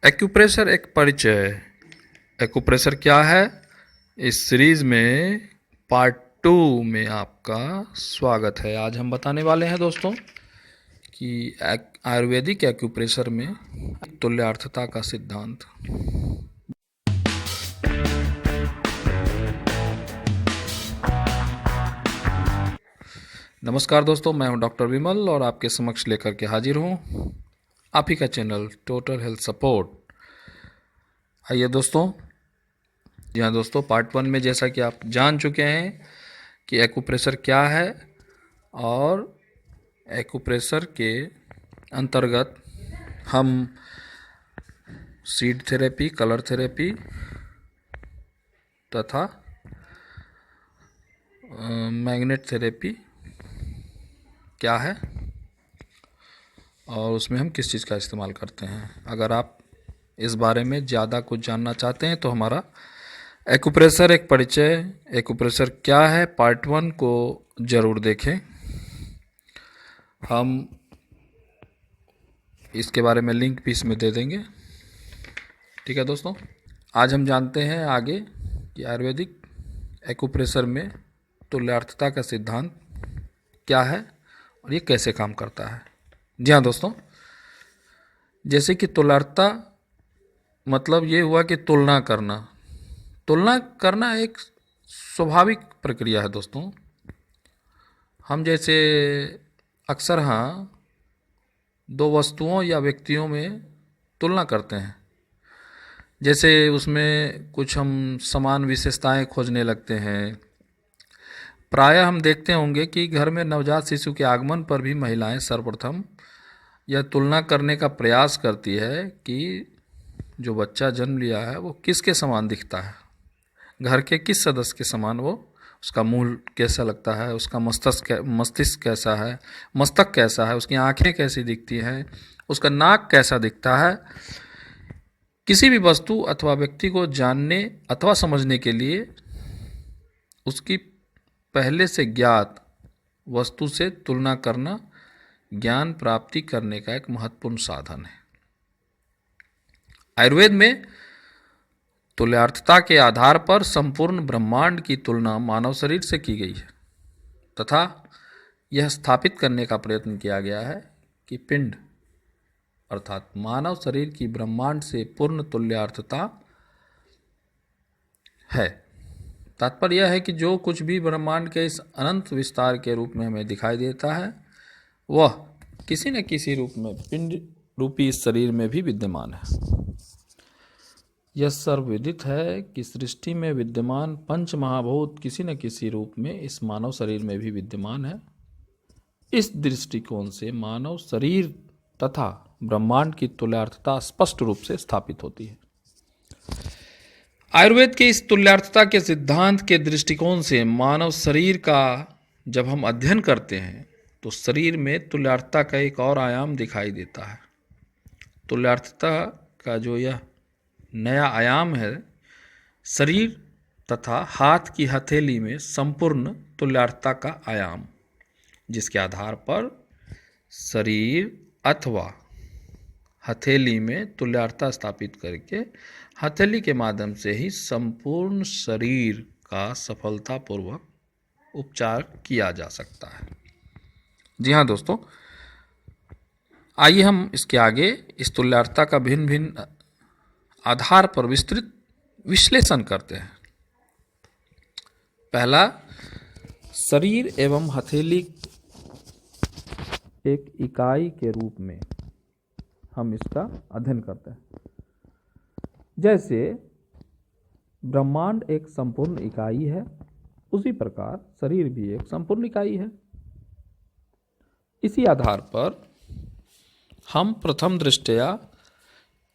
Acupressure एक परिचय। Acupressure क्या है? इस सीरीज में पार्ट 2 में आपका स्वागत है। आज हम बताने वाले हैं दोस्तों कि आयुर्वेदिक एक्यूप्रेशर में तुल्यार्थता का सिद्धांत। नमस्कार दोस्तों, मैं हूं डॉक्टर विमल और आपके समक्ष लेकर के हाजिर हूं आप ही का चैनल टोटल हेल्थ सपोर्ट। आइए दोस्तों, जी हाँ दोस्तों, पार्ट 1 में जैसा कि आप जान चुके हैं कि एक्यूप्रेशर क्या है और एक्यूप्रेशर के अंतर्गत हम सीड थेरेपी, कलर थेरेपी तथा मैग्नेट थेरेपी क्या है और उसमें हम किस चीज़ का इस्तेमाल करते हैं। अगर आप इस बारे में ज़्यादा कुछ जानना चाहते हैं तो हमारा एक्यूप्रेशर एक परिचय, एक्यूप्रेशर क्या है, पार्ट 1 को ज़रूर देखें। हम इसके बारे में लिंक भी इसमें दे देंगे। ठीक है दोस्तों, आज हम जानते हैं आगे कि आयुर्वेदिक एक्यूप्रेशर में तुल्यार्थता का सिद्धांत क्या है और ये कैसे काम करता है। जी हाँ दोस्तों, जैसे कि तुल्यार्थता मतलब ये हुआ कि तुलना करना। तुलना करना एक स्वाभाविक प्रक्रिया है दोस्तों। हम जैसे अक्सर दो वस्तुओं या व्यक्तियों में तुलना करते हैं। जैसे उसमें कुछ हम समान विशेषताएं खोजने लगते हैं। प्रायः हम देखते होंगे कि घर में नवजात शिशु के आगमन पर भी महिलाएं सर्वप्रथम यह तुलना करने का प्रयास करती है कि जो बच्चा जन्म लिया है वो किसके समान दिखता है, घर के किस सदस्य के समान वो, उसका मुंह कैसा लगता है, उसका मस्तिष्क कैसा है, मस्तक कैसा है, उसकी आंखें कैसी दिखती हैं, उसका नाक कैसा दिखता है। किसी भी वस्तु अथवा व्यक्ति को जानने अथवा समझने के लिए उसकी पहले से ज्ञात वस्तु से तुलना करना ज्ञान प्राप्ति करने का एक महत्वपूर्ण साधन है। आयुर्वेद में तुल्यार्थता के आधार पर संपूर्ण ब्रह्मांड की तुलना मानव शरीर से की गई है तथा यह स्थापित करने का प्रयत्न किया गया है कि पिंड अर्थात मानव शरीर की ब्रह्मांड से पूर्ण तुल्यार्थता है। तात्पर्य यह है कि जो कुछ भी ब्रह्मांड के इस अनंत विस्तार के रूप में हमें दिखाई देता है वह किसी न किसी रूप में पिंड रूपी इस शरीर में भी विद्यमान है। यह सर्वविदित है कि सृष्टि में विद्यमान पंच महाभूत किसी न किसी रूप में इस मानव शरीर में भी विद्यमान है। इस दृष्टिकोण से मानव शरीर तथा ब्रह्मांड की तुल्यार्थता स्पष्ट रूप से स्थापित होती है। आयुर्वेद के इस तुल्यार्थता के सिद्धांत के दृष्टिकोण से मानव शरीर का जब हम अध्ययन करते हैं तो शरीर में तुल्यार्थता का एक और आयाम दिखाई देता है। तुल्यार्थता का जो यह नया आयाम है, शरीर तथा हाथ की हथेली में संपूर्ण तुल्यार्थता का आयाम, जिसके आधार पर शरीर अथवा हथेली में तुल्यार्थता स्थापित करके हथेली के माध्यम से ही संपूर्ण शरीर का सफलतापूर्वक उपचार किया जा सकता है। जी हाँ दोस्तों, आइए हम इसके आगे इस तुल्यार्थता का भिन्न भिन्न आधार पर विस्तृत विश्लेषण करते हैं। पहला, शरीर एवं हथेली एक इकाई के रूप में हम इसका अध्ययन करते हैं। जैसे ब्रह्मांड एक संपूर्ण इकाई है, उसी प्रकार शरीर भी एक संपूर्ण इकाई है। इसी आधार पर हम प्रथम दृष्टया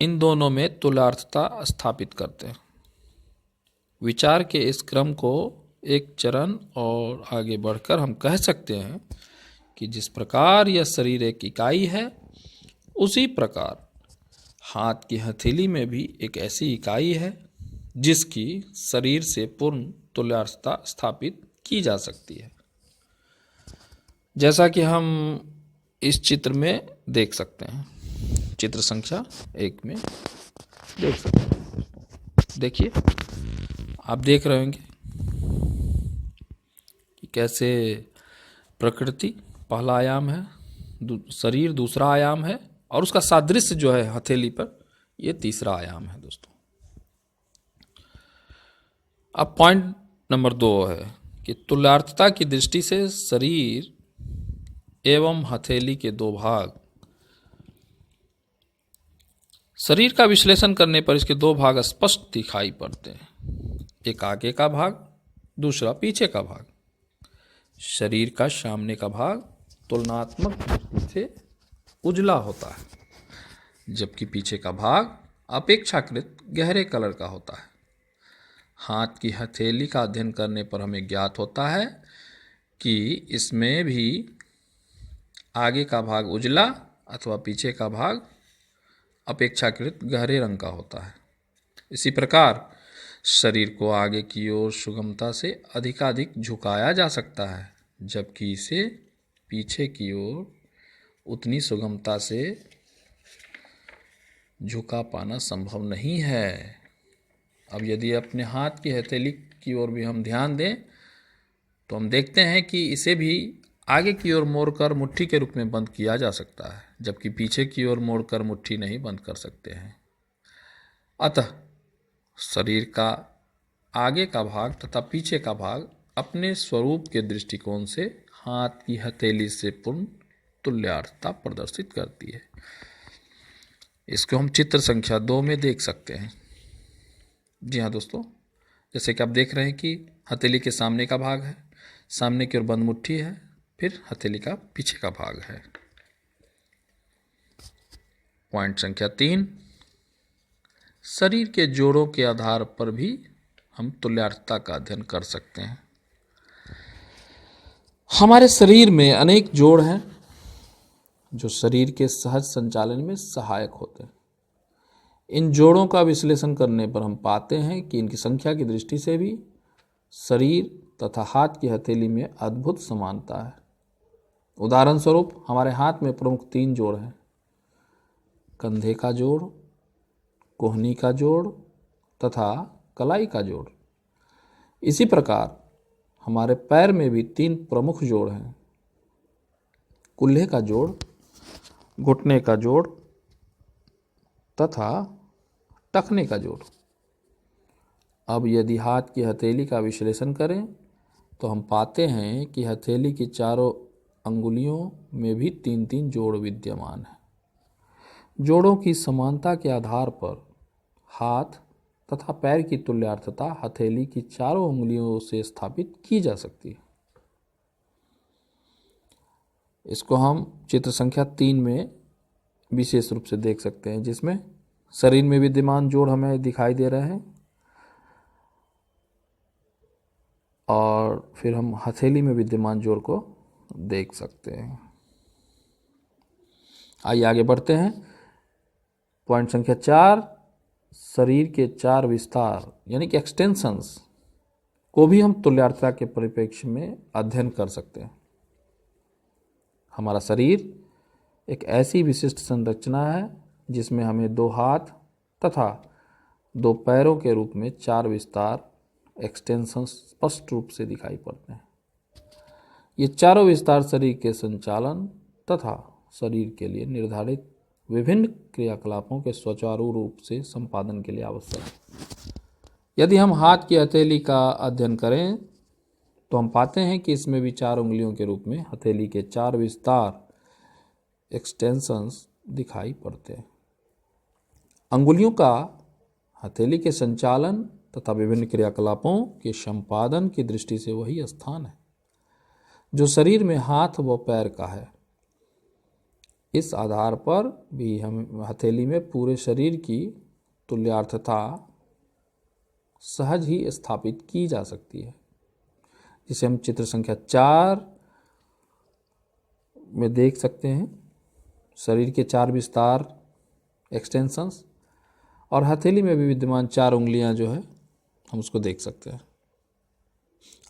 इन दोनों में तुल्यार्थता स्थापित करते हैं। विचार के इस क्रम को एक चरण और आगे बढ़कर हम कह सकते हैं कि जिस प्रकार यह शरीर एक इकाई है, उसी प्रकार हाथ की हथेली में भी एक ऐसी इकाई है जिसकी शरीर से पूर्ण तुल्यार्थता स्थापित की जा सकती है। जैसा कि हम इस चित्र में देख सकते हैं, चित्र संख्या 1 में देख सकते हैं। देखिए, आप देख रहे होंगे कि कैसे प्रकृति पहला आयाम है, शरीर दूसरा आयाम है, और उसका सादृश्य जो है हथेली पर, यह तीसरा आयाम है दोस्तों। अब पॉइंट नंबर 2 है कि तुल्यार्थता की दृष्टि से शरीर एवं हथेली के दो भाग, शरीर का विश्लेषण करने पर इसके दो भाग स्पष्ट दिखाई पड़ते हैं, एक आगे का भाग, दूसरा पीछे का भाग। शरीर का सामने का भाग तुलनात्मक दृष्टि से उजला होता है, जबकि पीछे का भाग अपेक्षाकृत गहरे कलर का होता है। हाथ की हथेली का अध्ययन करने पर हमें ज्ञात होता है कि इसमें भी आगे का भाग उजला अथवा पीछे का भाग अपेक्षाकृत गहरे रंग का होता है। इसी प्रकार शरीर को आगे की ओर सुगमता से अधिकाधिक झुकाया जा सकता है, जबकि इसे पीछे की ओर उतनी सुगमता से झुका पाना संभव नहीं है। अब यदि अपने हाथ की हथेली की ओर भी हम ध्यान दें तो हम देखते हैं कि इसे भी आगे की ओर मोड़कर मुट्ठी के रूप में बंद किया जा सकता है, जबकि पीछे की ओर मोड़कर मुट्ठी नहीं बंद कर सकते हैं। अतः शरीर का आगे का भाग तथा पीछे का भाग अपने स्वरूप के दृष्टिकोण से हाथ की हथेली से पूर्ण तुल्यार्थता प्रदर्शित करती है। इसको हम चित्र संख्या 2 में देख सकते हैं। जी हाँ दोस्तों, जैसे कि आप देख रहे हैं कि हथेली के सामने का भाग है, सामने की ओर बंद मुट्ठी है, फिर हथेली का पीछे का भाग है। पॉइंट संख्या 3, शरीर के जोड़ों के आधार पर भी हम तुल्यार्थता का अध्ययन कर सकते हैं। हमारे शरीर में अनेक जोड़ हैं जो शरीर के सहज संचालन में सहायक होते हैं। इन जोड़ों का विश्लेषण करने पर हम पाते हैं कि इनकी संख्या की दृष्टि से भी शरीर तथा हाथ की हथेली में अद्भुत समानता है। उदाहरण स्वरूप हमारे हाथ में प्रमुख 3 जोड़ हैं, कंधे का जोड़, कोहनी का जोड़ तथा कलाई का जोड़। इसी प्रकार हमारे पैर में भी 3 प्रमुख जोड़ हैं, कुल्हे का जोड़, घुटने का जोड़ तथा टखने का जोड़। अब यदि हाथ की हथेली का विश्लेषण करें तो हम पाते हैं कि हथेली की चारों अंगुलियों में भी 3-3 जोड़ विद्यमान हैं। जोड़ों की समानता के आधार पर हाथ तथा पैर की तुल्यार्थता हथेली की चारों उंगलियों से स्थापित की जा सकती है। इसको हम चित्र संख्या 3 में विशेष रूप से देख सकते हैं, जिसमें शरीर में विद्यमान जोड़ हमें दिखाई दे रहे हैं और फिर हम हथेली में विद्यमान जोड़ को देख सकते हैं। आइए आगे बढ़ते हैं। पॉइंट संख्या 4, शरीर के 4 विस्तार यानी कि एक्सटेंशंस को भी हम तुल्यार्थता के परिप्रेक्ष्य में अध्ययन कर सकते हैं। हमारा शरीर एक ऐसी विशिष्ट संरचना है जिसमें हमें 2 हाथ तथा 2 पैरों के रूप में 4 विस्तार एक्सटेंशन स्पष्ट रूप से दिखाई पड़ते हैं। ये चारों विस्तार शरीर के संचालन तथा शरीर के लिए निर्धारित विभिन्न क्रियाकलापों के सुचारू रूप से संपादन के लिए आवश्यक है। यदि हम हाथ की हथेली का अध्ययन करें तो हम पाते हैं कि इसमें भी 4 उंगलियों के रूप में हथेली के 4 विस्तार एक्सटेंशंस दिखाई पड़ते हैं। अंगुलियों का हथेली के संचालन तथा विभिन्न क्रियाकलापों के संपादन की दृष्टि से वही स्थान है जो शरीर में हाथ व पैर का है। इस आधार पर भी हम हथेली में पूरे शरीर की तुल्यार्थता सहज ही स्थापित की जा सकती है, जिसे हम चित्र संख्या 4 में देख सकते हैं। शरीर के 4 विस्तार एक्सटेंशंस और हथेली में भी विद्यमान 4 उंगलियां जो है हम उसको देख सकते हैं।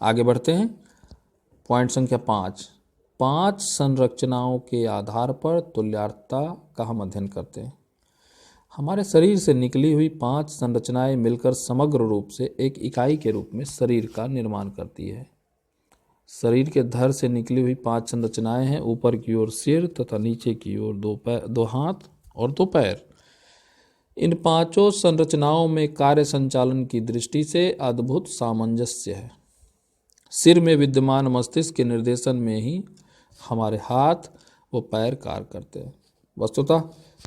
आगे बढ़ते हैं। पॉइंट संख्या 5 संरचनाओं के आधार पर तुल्यार्थता का हम अध्ययन करते हैं। हमारे शरीर से निकली हुई 5 संरचनाएं मिलकर समग्र रूप से एक इकाई के रूप में शरीर का निर्माण करती है। शरीर के धड़ से निकली हुई 5 संरचनाएं हैं। ऊपर की ओर सिर तथा नीचे की ओर 2 हाथ और 2 पैर। इन पांचों संरचनाओं में कार्य संचालन की दृष्टि से अद्भुत सामंजस्य है। सिर में विद्यमान मस्तिष्क के निर्देशन में ही हमारे हाथ व पैर कार्य करते हैं। वस्तुतः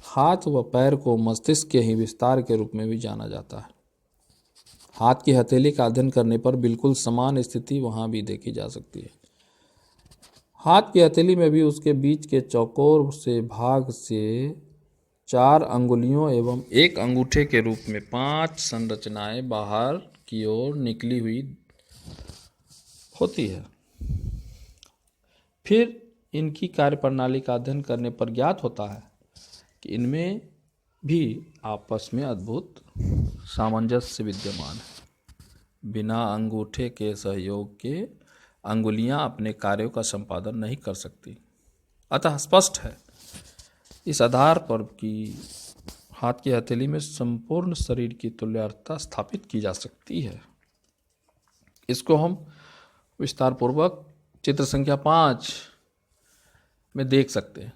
हाथ व पैर को मस्तिष्क के ही विस्तार के रूप में भी जाना जाता है। हाथ की हथेली का अध्ययन करने पर बिल्कुल समान स्थिति वहां भी देखी जा सकती है। हाथ की हथेली में भी उसके बीच के चौकोर से भाग से 4 अंगुलियों एवं 1 अंगूठे के रूप में 5 संरचनाएं बाहर की ओर निकली हुई होती है। फिर इनकी कार्यप्रणाली का अध्ययन करने पर ज्ञात होता है कि इनमें भी आपस में अद्भुत सामंजस्य विद्यमान है। बिना अंगूठे के सहयोग के अंगुलियां अपने कार्यों का संपादन नहीं कर सकती। अतः स्पष्ट है इस आधार पर कि हाथ की हथेली में संपूर्ण शरीर की तुल्यता स्थापित की जा सकती है। इसको हम विस्तार पूर्वक चित्र संख्या 5 में देख सकते हैं,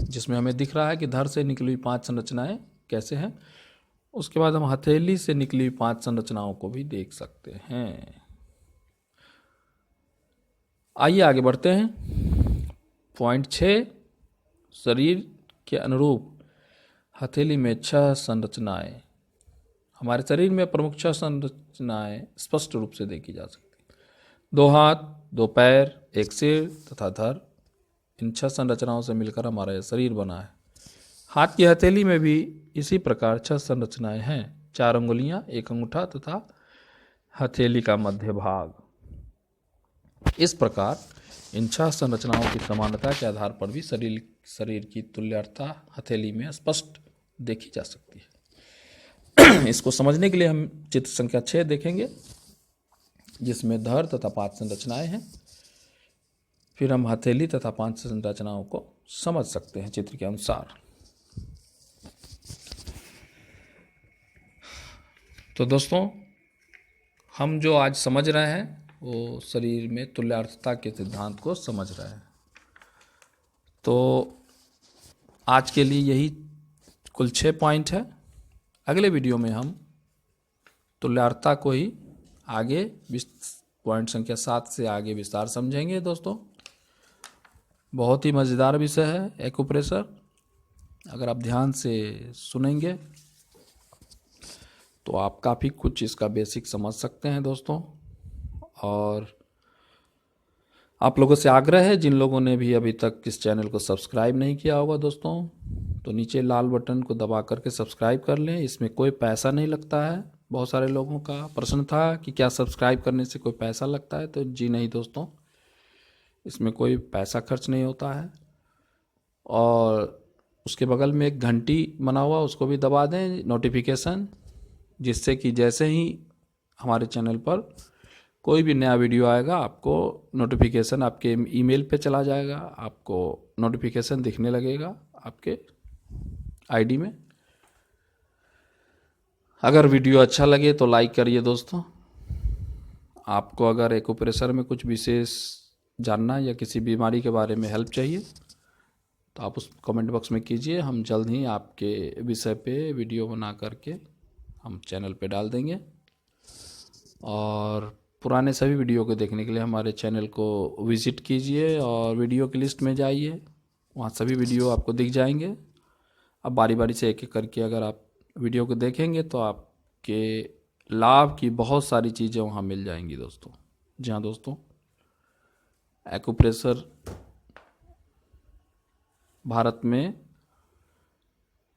जिसमें हमें दिख रहा है कि धड़ से निकली हुई 5 संरचनाएं कैसे हैं। उसके बाद हम हथेली से निकली हुई 5 संरचनाओं को भी देख सकते हैं। आइए आगे बढ़ते हैं। पॉइंट 6, शरीर के अनुरूप हथेली में 6 संरचनाएं। हमारे शरीर में प्रमुख 6 संरचनाएं स्पष्ट रूप से देखी जा सकती हैं। 2 हाथ, 2 पैर, 1 सिर तथा धड़। इन 6 संरचनाओं से मिलकर हमारा यह शरीर बना है। हाथ की हथेली में भी इसी प्रकार 6 संरचनाएं हैं। 4 अंगुलियां, 1 अंगूठा तथा हथेली का मध्य भाग। इस प्रकार इन 6 संरचनाओं की समानता के आधार पर भी शरीर की तुल्यता हथेली में स्पष्ट देखी जा सकती है। इसको समझने के लिए हम चित्र संख्या 6 देखेंगे, जिसमें धड़ तथा 5 संरचनाएं हैं। फिर हम हथेली तथा 5 संरचनाओं को समझ सकते हैं चित्र के अनुसार। तो दोस्तों, हम जो आज समझ रहे हैं वो शरीर में तुल्यता के सिद्धांत को समझ रहे हैं। तो आज के लिए यही कुल 6 पॉइंट है। अगले वीडियो में हम तुल्यता को ही आगे पॉइंट संख्या 7 से आगे विस्तार समझेंगे। दोस्तों, बहुत ही मज़ेदार विषय है एक्यूप्रेशर। अगर आप ध्यान से सुनेंगे तो आप काफ़ी कुछ इसका बेसिक समझ सकते हैं दोस्तों। और आप लोगों से आग्रह है, जिन लोगों ने भी अभी तक इस चैनल को सब्सक्राइब नहीं किया होगा दोस्तों, तो नीचे लाल बटन को दबा करके सब्सक्राइब कर लें। इसमें कोई पैसा नहीं लगता है। बहुत सारे लोगों का प्रश्न था कि क्या सब्सक्राइब करने से कोई पैसा लगता है, तो जी नहीं दोस्तों, इसमें कोई पैसा खर्च नहीं होता है। और उसके बगल में एक घंटी बना हुआ, उसको भी दबा दें, नोटिफिकेशन, जिससे कि जैसे ही हमारे चैनल पर कोई भी नया वीडियो आएगा आपको नोटिफिकेशन आपके ईमेल पे चला जाएगा। आपको नोटिफिकेशन दिखने लगेगा आपके आईडी में। अगर वीडियो अच्छा लगे तो लाइक करिए दोस्तों। आपको अगर एक्यूप्रेशर में कुछ विशेष जानना या किसी बीमारी के बारे में हेल्प चाहिए तो आप उस कमेंट बॉक्स में कीजिए। हम जल्द ही आपके विषय पे वीडियो बना करके हम चैनल पे डाल देंगे। और पुराने सभी वीडियो को देखने के लिए हमारे चैनल को विज़िट कीजिए और वीडियो की लिस्ट में जाइए, वहाँ सभी वीडियो आपको दिख जाएंगे। अब बारी बारी से एक एक करके अगर आप वीडियो को देखेंगे तो आपके लाभ की बहुत सारी चीज़ें वहाँ मिल जाएंगी दोस्तों। जी हाँ दोस्तों, एक्यूप्रेशर भारत में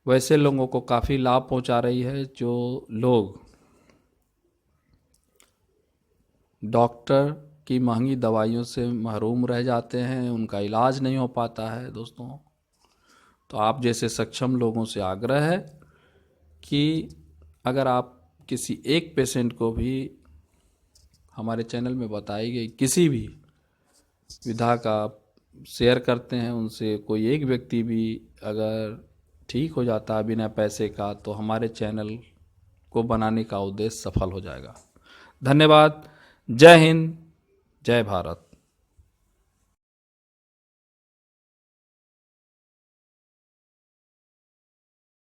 वैसे लोगों को काफ़ी लाभ पहुँचा रही है जो लोग डॉक्टर की महंगी दवाइयों से महरूम रह जाते हैं, उनका इलाज नहीं हो पाता है दोस्तों। तो आप जैसे सक्षम लोगों से आग्रह है कि अगर आप किसी एक पेशेंट को भी हमारे चैनल में बताई गई किसी भी विधा का शेयर करते हैं, उनसे कोई एक व्यक्ति भी अगर ठीक हो जाता है बिना पैसे का, तो हमारे चैनल को बनाने का उद्देश्य सफल हो जाएगा। धन्यवाद। जय हिंद, जय भारत।